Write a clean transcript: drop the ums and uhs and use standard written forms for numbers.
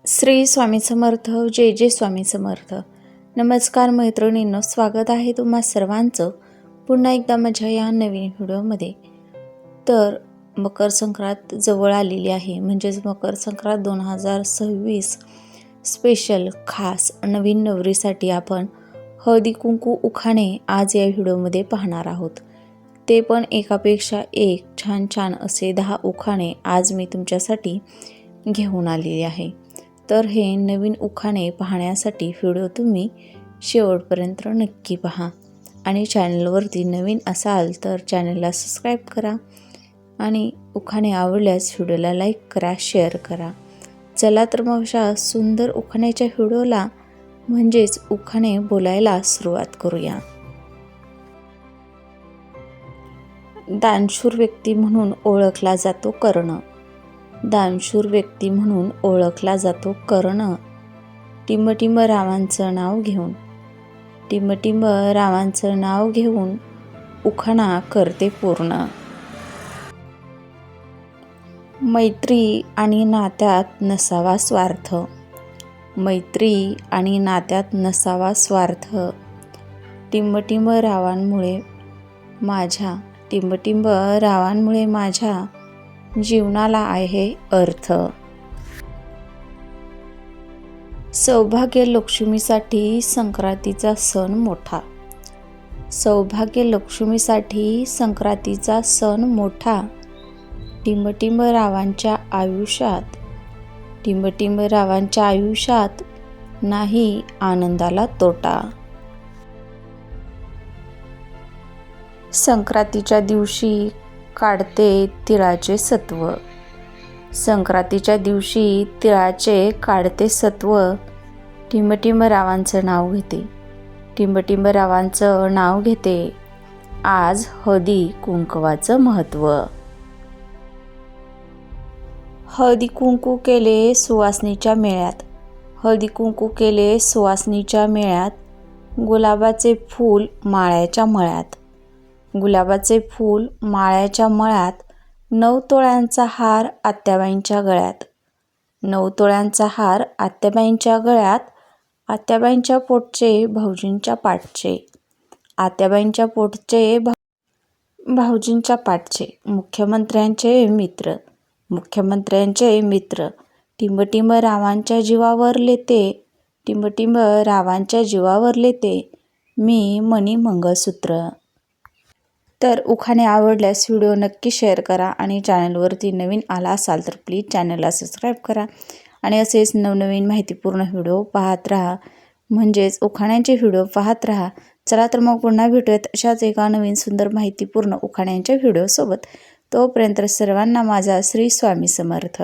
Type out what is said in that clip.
श्री स्वामी समर्थ. जय जय स्वामी समर्थ. नमस्कार मैत्रिणींनो, स्वागत आहे तुम्हा सर्वांचं पुन्हा एकदा माझ्या या नवीन व्हिडिओमध्ये. तर मकर संक्रांत जवळ आलेली आहे, म्हणजेच मकर संक्रांत 2026 स्पेशल खास नवीन नवरीसाठी आपण हळदी कुंकू उखाणे आज या व्हिडिओमध्ये पाहणार आहोत. ते पण एकापेक्षा एक छान छान असे 10 उखाणे आज मी तुमच्यासाठी घेऊन आलेले आहे. तर हे नवीन उखाणे पाहण्यासाठी व्हिडिओ तुम्ही शेवटपर्यंत नक्की पहा आणि चॅनलवरती नवीन असाल तर चॅनलला सबस्क्राईब करा आणि उखाणे आवडल्यास व्हिडिओला लाईक करा, शेअर करा. चला तर मग अशा सुंदर उखाण्याच्या व्हिडिओला म्हणजेच उखाणे बोलायला सुरुवात करूया. दानशूर व्यक्ती म्हणून ओळखला जातो कर्ण. दानशूर व्यक्ती म्हणून ओळखला जातो कर्ण. टिंबटिंब रावांचं नाव घेऊन, टिंबटिंब रावांचं नाव घेऊन उखाणा करते पूर्ण. मैत्री आणि नात्यात नसावा स्वार्थ. मैत्री आणि नात्यात नसावा स्वार्थ. टिंबटिंब रावांमुळे माझ्या, टिंबटिंब रावांमुळे माझ्या जीवनाला आहे अर्थ. सौभाग्य लक्ष्मीसाठी संक्रांतीचा सण मोठा. सौभाग्य लक्ष्मीसाठी संक्रांतीचा सण मोठा. टिंबटिंब रावांच्या आयुष्यात, टिंबटिंब रावांच्या आयुष्यात नाही आनंदाला तोटा. संक्रांतीच्या दिवशी काढते तिळाचे सत्व. संक्रांतीच्या दिवशी तिळाचे काढते सत्व. टिंबटिंब रावांचं नाव घेते, टिंबटिंब रावांचं नाव घेते. आज हळदी कुंकवाचं महत्त्व. हळदी कुंकू केले सुवासनीच्या मेळ्यात. हळदी कुंकू केले सुवासनीच्या मेळ्यात. गुलाबाचे फूल माळ्याच्या मळ्यात. गुलाबाचे फूल माळ्याच्या मळ्यात. 9 तोळ्यांचा हार आत्याबाईंच्या गळ्यात. 9 तोळ्यांचा हार आत्याबाईंच्या गळ्यात. आत्याबाईंच्या पोटचे भाऊजींच्या पाठचे. आत्याबाईंच्या पोटचे भाऊजींच्या पाठचे. मुख्यमंत्र्यांचे मित्र, मुख्यमंत्र्यांचे मित्र. टिंबटिंब रावांच्या जीवावर लेते, टिंबटिंब रावांच्या जीवावर लेते. मी मणी मंगळसूत्र. तर उखाणे आवडल्यास व्हिडिओ नक्की शेअर करा आणि चॅनलवरती नवीन आला असाल तर प्लीज चॅनलला सबस्क्राईब करा आणि असेच नवनवीन माहितीपूर्ण व्हिडिओ पाहत राहा, म्हणजेच उखाण्यांचे व्हिडिओ पाहत राहा. चला तर मग पुन्हा भेटूयात अशाच एका नवीन सुंदर माहितीपूर्ण उखाण्यांच्या व्हिडिओसोबत. तोपर्यंत सर्वांना माझा श्री स्वामी समर्थ.